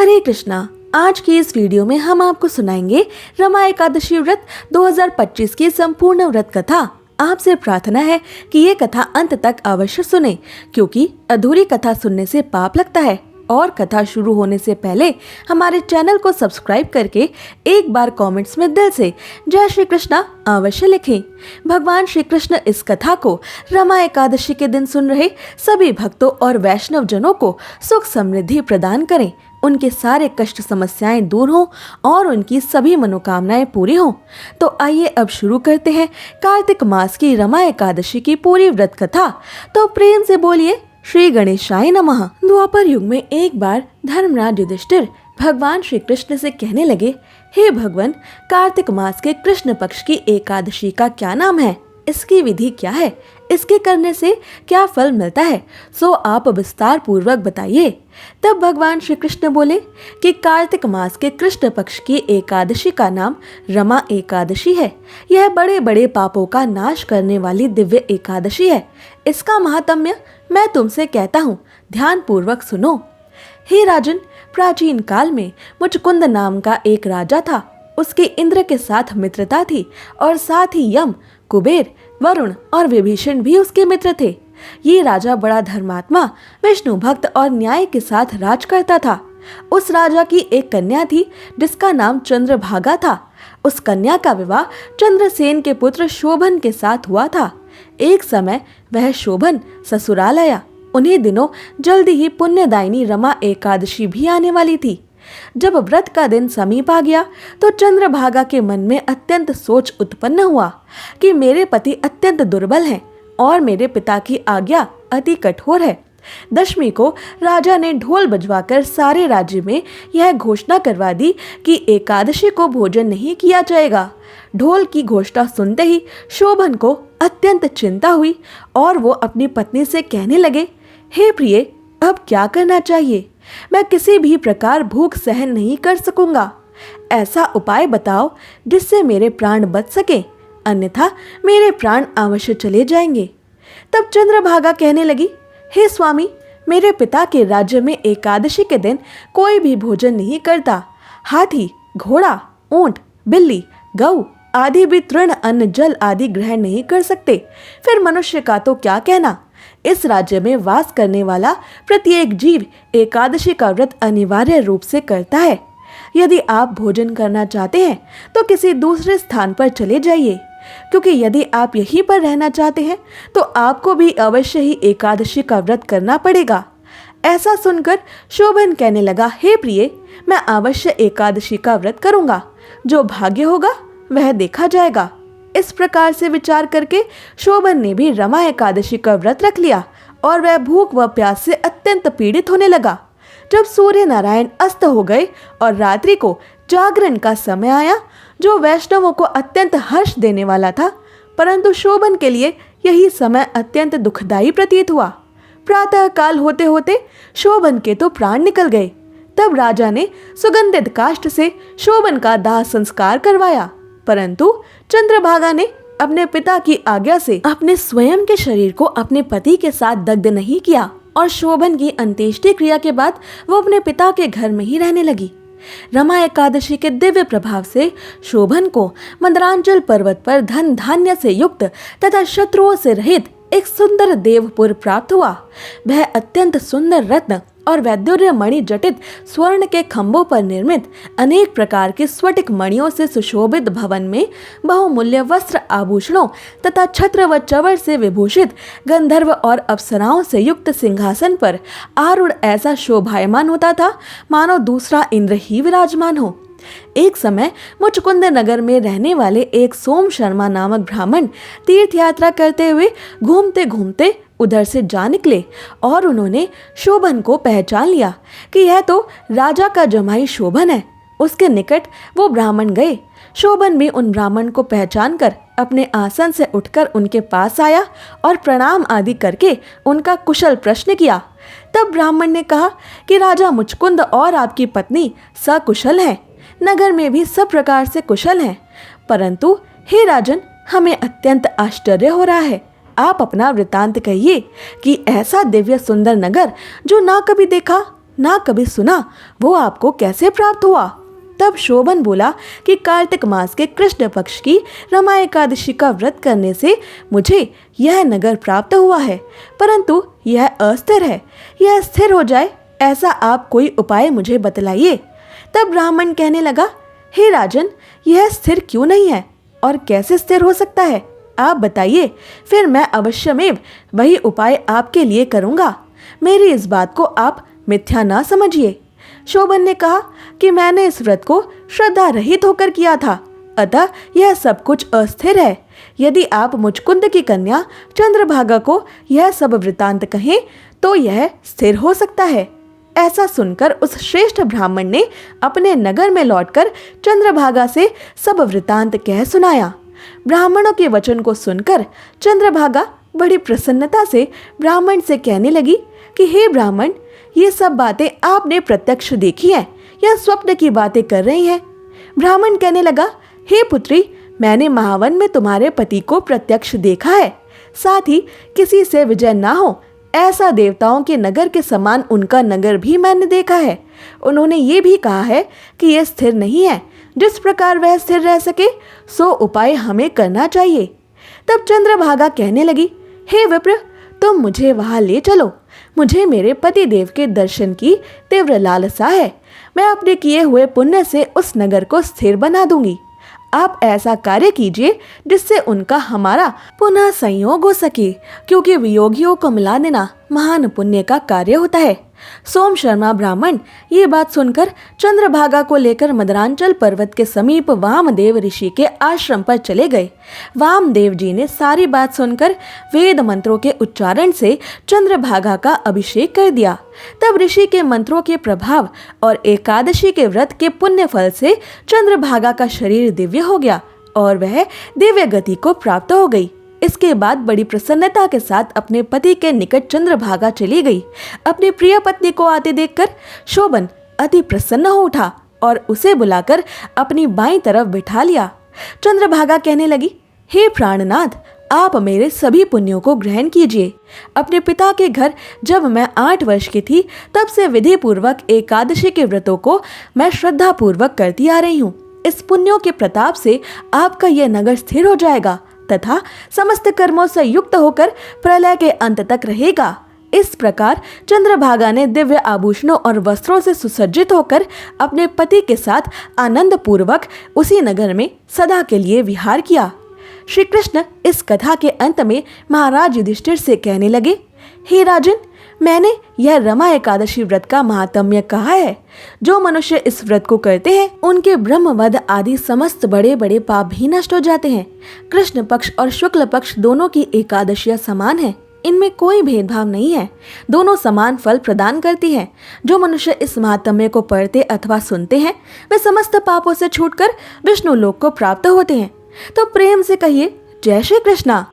हरे कृष्णा। आज की इस वीडियो में हम आपको सुनाएंगे रमा एकादशी व्रत 2025 की संपूर्ण व्रत कथा। आपसे प्रार्थना है कि ये कथा अंत तक अवश्य सुने, क्योंकि अधूरी कथा सुनने से पाप लगता है। और कथा शुरू होने से पहले हमारे चैनल को सब्सक्राइब करके एक बार कमेंट्स में दिल से जय श्री कृष्णा अवश्य लिखें। भगवान श्री कृष्ण इस कथा को रमा एकादशी के दिन सुन रहे सभी भक्तों और वैष्णव जनों को सुख समृद्धि प्रदान करें, उनके सारे कष्ट समस्याएं दूर हों और उनकी सभी मनोकामनाएं पूरी हों। तो आइए अब शुरू करते हैं कार्तिक मास की रमा एकादशी की पूरी व्रत कथा। तो प्रेम से बोलिए श्री गणेशाय नमः। द्वापर युग में एक बार धर्मराज युधिष्ठिर भगवान श्री कृष्ण से कहने लगे, हे भगवान, कार्तिक मास के कृष्ण पक्ष की एकादशी का क्या नाम है? इसकी विधि क्या है? इसके करने से क्या फल मिलता है? सो आप विस्तार पूर्वक बताइए। तब भगवान श्री कृष्ण बोले कि कार्तिक मास के कृष्ण पक्ष की एकादशी का नाम रमा एकादशी है। यह बड़े बड़े पापों का नाश करने वाली दिव्य एकादशी है। इसका महात्म्य मैं तुमसे कहता हूँ, ध्यान पूर्वक सुनो। हे राजन, प्राचीन काल में मुचकुंद नाम का एक राजा था। उसके इंद्र के साथ मित्रता थी और साथ ही यम, कुबेर, वरुण और विभीषण भी उसके मित्र थे। ये राजा बड़ा धर्मात्मा, विष्णु भक्त और न्याय के साथ राज करता था। उस राजा की एक कन्या थी जिसका नाम चंद्रभागा था। उस कन्या का विवाह चंद्रसेन के पुत्र शोभन के साथ हुआ था। एक समय वह शोभन ससुराल आया। उन्हीं दिनों जल्दी ही पुण्यदायिनी रमा एकादशी भी आने वाली थी। जब व्रत का दिन समीप आ गया तो चंद्रभागा के मन में अत्यंत सोच उत्पन्न हुआ कि मेरे पति अत्यंत दुर्बल हैं और मेरे पिता की आज्ञा अति कठोर है। दशमी को राजा ने ढोल बजवाकर सारे राज्य में यह घोषणा करवा दी कि एकादशी को भोजन नहीं किया जाएगा। ढोल की घोषणा सुनते ही शोभन को अत्यंत चिंता हुई और वो अपनी पत्नी से कहने लगे, हे प्रिय, अब क्या करना चाहिए? मैं किसी भी प्रकार भूख सहन नहीं कर सकूंगा। ऐसा उपाय बताओ जिससे मेरे प्राण बच सके, अन्यथा मेरे प्राण अवश्य चले जाएंगे। तब चंद्रभागा कहने लगी, हे स्वामी, मेरे पिता के राज्य में एकादशी के दिन कोई भी भोजन नहीं करता। हाथी, घोड़ा, ऊंट, बिल्ली, गऊ आदि भी तृण अन्न जल आदि ग्रहण नहीं कर सकते। फिर मनुष्य का तो क्या कहना। इस राज्य में वास करने वाला प्रत्येक जीव एकादशी का व्रत अनिवार्य रूप से करता है। यदि आप भोजन करना चाहते हैं तो किसी दूसरे स्थान पर चले जाइए, क्योंकि यदि आप यहीं पर रहना चाहते हैं तो आपको भी अवश्य ही एकादशी का व्रत करना पड़ेगा। ऐसा सुनकर शोभन कहने लगा, हे प्रिय, मैं अवश्य एकादशी का व्रत करूंगा। जो भाग्य होगा वह देखा जाएगा। इस प्रकार से विचार करके शोभन ने भी रमा एकादशी का व्रत रख लिया और वह भूख व प्यास से अत्यंत पीड़ित होने लगा। जब सूर्य नारायण अस्त हो गए और रात्रि को जागरण का समय आया, जो वैष्णवों को अत्यंत हर्ष देने वाला था, परंतु शोभन के लिए यही समय अत्यंत दुखदायी प्रतीत हुआ। प्रातः काल होते होते शोभन के तो प्राण निकल गए। तब राजा ने सुगंधित काष्ठ से शोभन का दाह संस्कार करवाया, परंतु चंद्रभागा ने अपने पिता की आज्ञा से अपने स्वयं के शरीर को अपने पति के साथ दग्ध नहीं किया और शोभन की अंत्येष्टि क्रिया के बाद वो अपने पिता के घर में ही रहने लगी। रमा एकादशी के दिव्य प्रभाव से शोभन को मंदरांचल पर्वत पर धन धान्य से युक्त तथा शत्रुओं से रहित एक सुंदर देवपुर प्राप्त हुआ। वह अत्यंत सुंदर रत्न और वैदुर्य मणि जटित स्वर्ण के खंभों पर निर्मित अनेक प्रकार के स्फटिक मणियों से सुशोभित भवन में बहुमूल्य वस्त्र आभूषणों तथा छत्र व चवर से विभूषित गंधर्व और अप्सराओं से युक्त सिंहासन पर आरूढ़ ऐसा शोभायमान होता था मानो दूसरा इंद्र ही विराजमान हो। एक समय मुचकुंद नगर में रहने वाले एक सोम शर्मा नामक ब्राह्मण तीर्थ यात्रा करते हुए घूमते घूमते उधर से जा निकले और उन्होंने शोभन को पहचान लिया कि यह तो राजा का जमाई शोभन है। उसके निकट वो ब्राह्मण गए। शोभन भी उन ब्राह्मण को पहचान कर अपने आसन से उठकर उनके पास आया और प्रणाम आदि करके उनका कुशल प्रश्न किया। तब ब्राह्मण ने कहा कि राजा मुचकुंद और आपकी पत्नी सकुशल हैं, नगर में भी सब प्रकार से कुशल हैं, परंतु हे राजन, हमें अत्यंत आश्चर्य हो रहा है। आप अपना वृतांत कहिए कि ऐसा दिव्य सुंदर नगर जो ना कभी देखा ना कभी सुना, वो आपको कैसे प्राप्त हुआ? तब शोभन बोला कि कार्तिक मास के कृष्ण पक्ष की रमा एकादशी का व्रत करने से मुझे यह नगर प्राप्त हुआ है, परंतु यह अस्थिर है। यह स्थिर हो जाए ऐसा आप कोई उपाय मुझे बतलाइए। तब ब्राह्मण कहने लगा, हे राजन, यह स्थिर क्यों नहीं है और कैसे स्थिर हो सकता है? आप बताइए, फिर मैं अवश्यमेव वही उपाय आपके लिए करूँगा। मेरी इस बात को आप मिथ्या ना समझिए। शोभन ने कहा कि मैंने इस व्रत को श्रद्धा रहित होकर किया था, अतः यह सब कुछ अस्थिर है। यदि आप मुचकुंद की कन्या चंद्रभागा को यह सब वृतांत कहें तो यह स्थिर हो सकता है। ऐसा सुनकर उस श्रेष्ठ ब्राह्मण ने अपने नगर में लौटकर चंद्रभागा से सब वृतांत कह सुनाया। ब्राह्मणों के वचन को सुनकर चंद्रभागा बड़ी प्रसन्नता से ब्राह्मण से कहने लगी कि हे ब्राह्मण, ये सब बातें आपने प्रत्यक्ष देखी हैं या स्वप्न की बातें कर रही हैं? ब्राह्मण कहने लगा, हे पुत्री, मैंने महावन में तुम्हारे पति को प्रत्यक्ष देखा है, साथ ही किसी से विजय ना हो ऐसा देवताओं के नगर के समान उनका नगर भी मैंने देखा है। उन्होंने ये भी कहा है कि यह स्थिर नहीं है, जिस प्रकार वह स्थिर रह सके सो उपाय हमें करना चाहिए। तब चंद्रभागा कहने लगी, हे विप्र, तुम मुझे वहां ले चलो। मुझे मेरे पति देव के दर्शन की तीव्र लालसा है। मैं अपने किए हुए पुण्य से उस नगर को स्थिर बना दूंगी। आप ऐसा कार्य कीजिए जिससे उनका हमारा पुनः संयोग हो सके, क्योंकि वियोगियों को मिला देना महान पुण्य का कार्य होता है। सोम शर्मा ब्राह्मण ये बात सुनकर चंद्रभागा को लेकर मदरांचल पर्वत के समीप वामदेव ऋषि के आश्रम पर चले गए। वामदेव जी ने सारी बात सुनकर वेद मंत्रों के उच्चारण से चंद्रभागा का अभिषेक कर दिया। तब ऋषि के मंत्रों के प्रभाव और एकादशी के व्रत के पुण्य फल से चंद्रभागा का शरीर दिव्य हो गया और वह दिव्य गति को प्राप्त हो गई। इसके बाद बड़ी प्रसन्नता के साथ अपने पति के निकट चंद्रभागा चली गई। अपनी प्रिय पत्नी को आते देखकर शोभन अति प्रसन्न हो उठा और उसे बुलाकर अपनी बाईं तरफ बिठा लिया। चंद्रभागा कहने लगी, हे प्राणनाथ, आप मेरे सभी पुण्यों को ग्रहण कीजिए। अपने पिता के घर जब मैं 8 वर्ष की थी तब से विधि पूर्वक एकादशी के व्रतों को मैं श्रद्धा पूर्वक करती आ रही हूँ। इस पुण्यों के प्रताप से आपका यह नगर स्थिर हो जाएगा तथा समस्त कर्मों से युक्त होकर प्रलय के अंत तक रहेगा। इस प्रकार चंद्रभागा ने दिव्य आभूषणों और वस्त्रों से सुसज्जित होकर अपने पति के साथ आनंद पूर्वक उसी नगर में सदा के लिए विहार किया। श्री कृष्ण इस कथा के अंत में महाराज युधिष्ठिर से कहने लगे, हे राजन, मैंने यह रमा एकादशी व्रत का महात्म्य कहा है। जो मनुष्य इस व्रत को करते हैं उनके ब्रह्मवध आदि समस्त बड़े बड़े पाप भी नष्ट हो जाते हैं। कृष्ण पक्ष और शुक्ल पक्ष दोनों की एकादशियां समान हैं, इनमें कोई भेदभाव नहीं है, दोनों समान फल प्रदान करती हैं। जो मनुष्य इस महात्म्य को पढ़ते अथवा सुनते हैं वे समस्त पापों से छूटकर विष्णु लोक को प्राप्त होते हैं। तो प्रेम से कहिए, जय श्री कृष्णा।